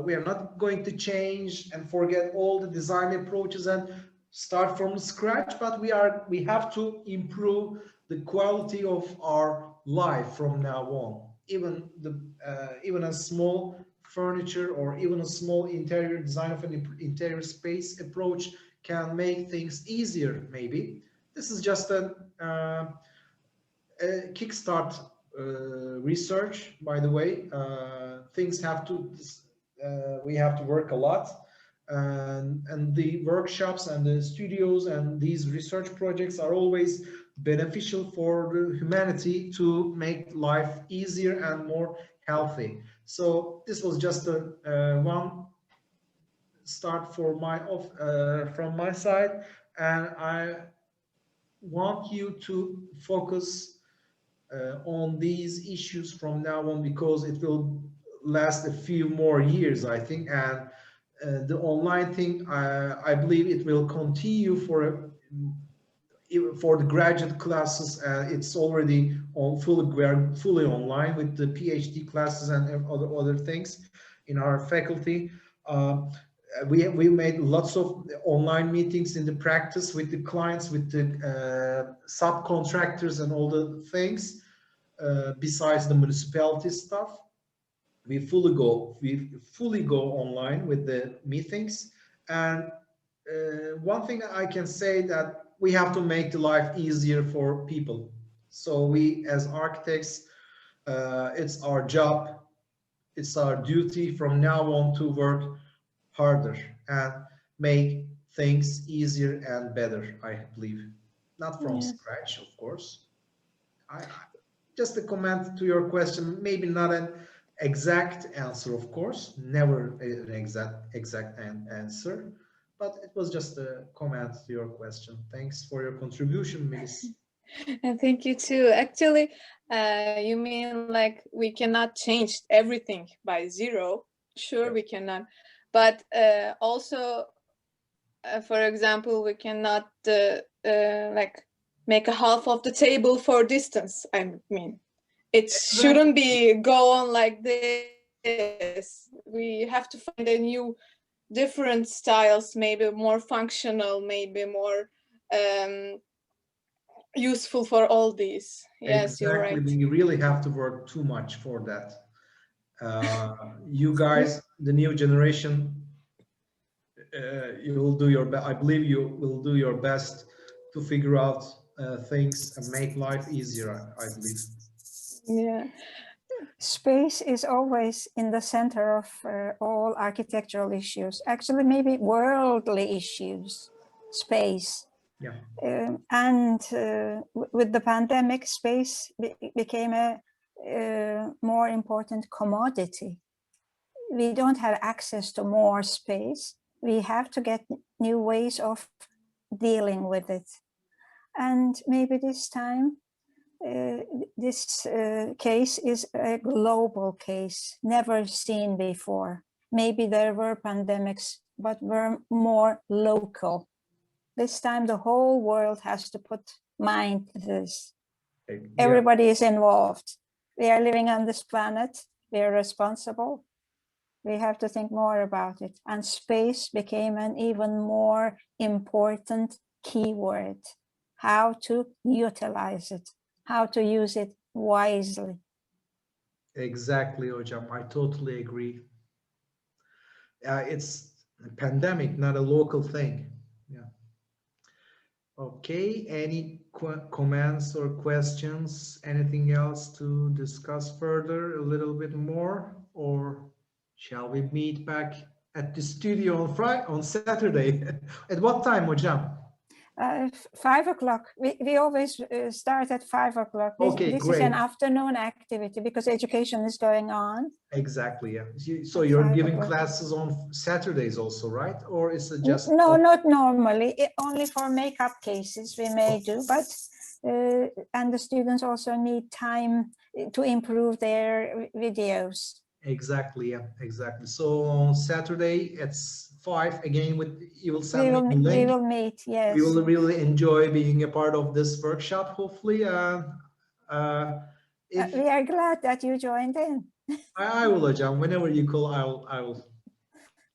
S2: We are not going to change and forget all the design approaches and start from scratch, but we have to improve the quality of our life from now on. Even a small furniture or even a small interior design of an interior space approach can make things easier. Maybe this is just a kickstart research. By the way, things have to we have to work a lot, and the workshops and the studios and these research projects are always beneficial for the humanity to make life easier and more healthy. So this was just a one start for from my side, and I want you to focus on these issues from now on, because it will last a few more years, I think, and the online thing, I believe it will continue for the graduate classes. It's already on fully online with the PhD classes and other things in our faculty. We made lots of online meetings in the practice with the clients, with the subcontractors and all the things, besides the municipality stuff. We fully go online with the meetings. And one thing I can say, that we have to make the life easier for people. So we as architects, it's our job, it's our duty from now on to work harder and make things easier and better, I believe. Not from scratch, of course. Just a comment to your question, maybe not an exact answer, of course, never an exact answer, but it was just a comment to your question. Thanks for your contribution, Melis.
S4: And thank you too. Actually, you mean like we cannot change everything by zero? Sure, we cannot. But also, for example, we cannot like make a half of the table for distance. I mean, it shouldn't be go on like this. We have to find a new, different styles, maybe more functional, maybe more useful for all these. Yes,
S2: Exactly.
S4: you're right.
S2: We really have to work too much for that. You guys, the new generation, you will do your best. I believe you will do your best to figure out things and make life easier, I believe.
S4: Yeah.
S1: Space is always in the center of all architectural issues, actually maybe worldly issues, space.
S2: Yeah.
S1: And with the pandemic, space became a more important commodity. We don't have access to more space. We have to get new ways of dealing with it. And maybe this time, this case is a global case, never seen before. Maybe there were pandemics, but were more local. This time the whole world has to put mind to this. Everybody is involved. We are living on this planet. We are responsible. We have to think more about it. And space became an even more important keyword. How to utilize it, how to use it wisely.
S2: Exactly, Hocam. I totally agree. It's a pandemic, not a local thing. Yeah. Okay, any comments or questions? Anything else to discuss further, a little bit more? Or shall we meet back at the studio on Saturday? At what time, Hocam?
S1: 5 o'clock. We always start at 5 o'clock.
S2: Okay,
S1: this
S2: great.
S1: is an afternoon activity because education is going on.
S2: Exactly, yeah. So you're giving classes on Saturdays also, right? Or is it just...
S1: No, not normally. Only for makeup cases we may do, but and the students also need time to improve their videos.
S2: Exactly, yeah, exactly. So on Saturday it's 5 again. You will send me the link.
S1: We will meet, yes.
S2: We will really enjoy being a part of this workshop, hopefully.
S1: We are glad that you joined in.
S2: I will, Hocam. Whenever you call, I will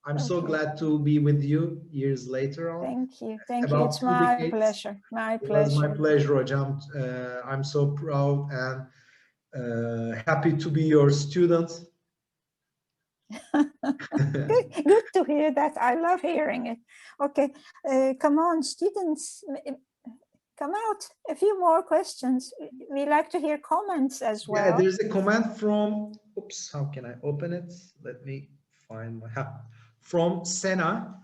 S2: I'm so
S1: Okay.
S2: glad to be with you years later on.
S1: Thank you. Thank you.
S2: About
S1: It's
S2: 2
S1: my
S2: decades.
S1: pleasure. My
S2: It was my
S1: pleasure.
S2: pleasure, Hocam. I'm so proud and happy to be your student.
S1: Good to hear that. I love hearing it. Okay, come on, students, come out. A few more questions. We like to hear comments as
S2: Yeah,
S1: well.
S2: there's a comment from, oops, how can I open it? Let me find my, from Sena.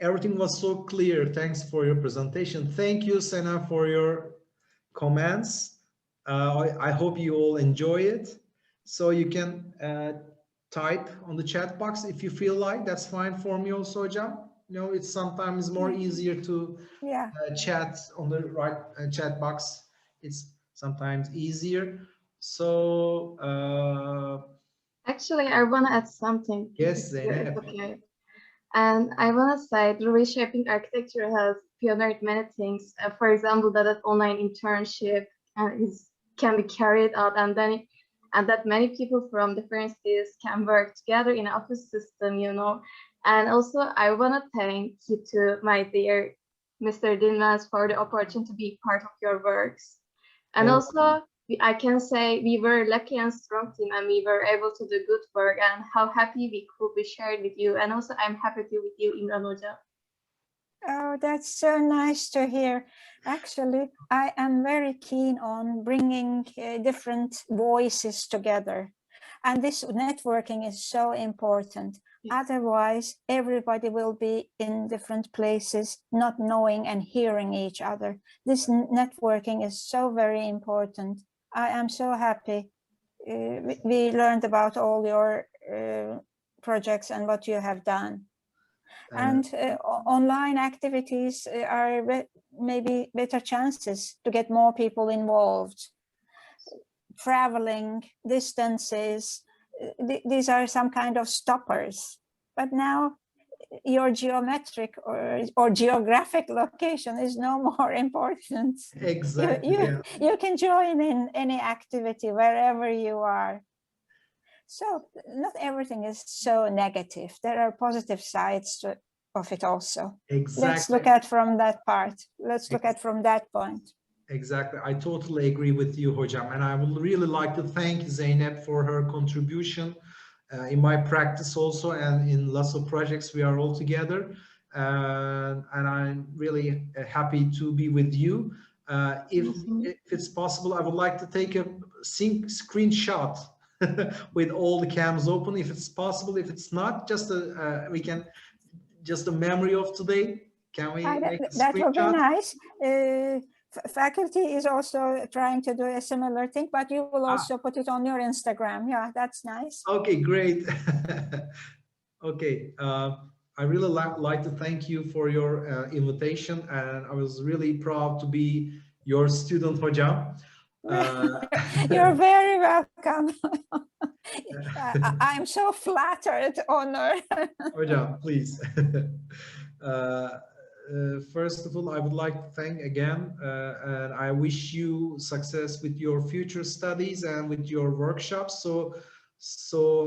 S2: Everything was so clear. Thanks for your presentation. Thank you, Sena, for your comments. I hope you all enjoy it. So you can type on the chat box if you feel like. That's fine for me also, Hocam. You know, it's sometimes more easier to
S1: Yeah.
S2: chat on the right chat box. It's sometimes easier. So
S5: Actually, I want to add something.
S2: yes,
S5: If
S2: Zeynep.
S5: it's okay. And I want to say the reshaping architecture has pioneered many things. For example, that online internship can be carried out, and that many people from different cities can work together in an office system, you know. And also, I want to thank you to my dear Mr. Dilmaz for the opportunity to be part of your works. And
S2: Oh.
S5: also, I can say we were lucky and strong team, and we were able to do good work, and how happy we could be shared with you. And also, I'm happy to be with you, Imran Hoca.
S1: Oh, that's so nice to hear. Actually, I am very keen on bringing different voices together. And this networking is so important.
S5: Yes.
S1: Otherwise, everybody will be in different places, not knowing and hearing each other. This networking is so very important. I am so happy. We learned about all your projects and what you have done. And online activities are maybe better chances to get more people involved. Traveling, distances, these are some kind of stoppers. But now your geometric or geographic location is no more important.
S2: Exactly.
S1: You can join in any activity wherever you are. So not everything is so negative. There are positive sides of it also.
S2: Exactly.
S1: Let's look at from that part. Let's look at from that point.
S2: Exactly. I totally agree with you, Hocam. And I would really like to thank Zeynep for her contribution in my practice also, and in lots of projects we are all together. And I'm really happy to be with you. If it's possible, I would like to take a screenshot with all the cams open, if it's possible. If it's not, just we can just a memory of today. Can we make a
S1: that would be
S2: screenshot?
S1: nice. Faculty is also trying to do a similar thing, but you will also put it on your Instagram. Yeah, that's nice.
S2: Okay, great. Okay, I really like to thank you for your invitation, and I was really proud to be your student, Hocam.
S1: You're very welcome. I'm so flattered, Honor.
S2: Hocam, please. First of all, I would like to thank again, and I wish you success with your future studies and with your workshops. So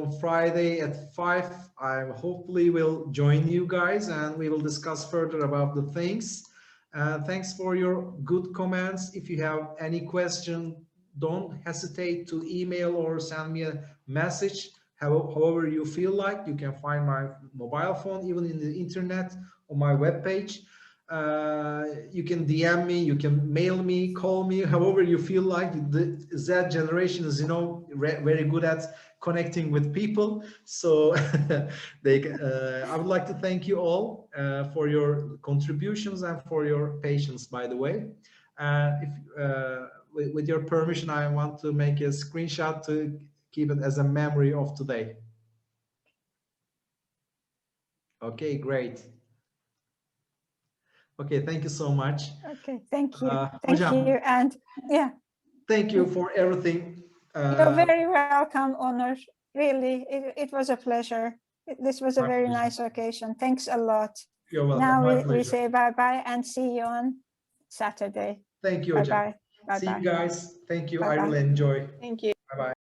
S2: on Friday at 5, I hopefully will join you guys, and we will discuss further about the things. Thanks for your good comments. If you have any question, don't hesitate to email or send me a message. However you feel like. You can find my mobile phone even in the internet on my webpage. You can DM me, you can mail me, call me, however you feel like. The Z generation is, you know, very good at connecting with people. So I would like to thank you all for your contributions and for your patience, by the way. With your permission, I want to make a screenshot to keep it as a memory of today. Okay, great. Okay, thank you so much.
S1: Okay, thank you.
S2: Thank
S1: you. And yeah.
S2: Thank you for everything.
S1: You're very welcome, Honor. Really, it was a pleasure. This was a very nice occasion. Thanks a lot.
S2: You're welcome.
S1: Now we say bye-bye and see you on Saturday.
S2: Thank you,
S1: Bye-bye.
S2: See you guys. Thank you.
S1: Bye-bye.
S2: I really enjoy.
S4: Thank you.
S2: Bye-bye.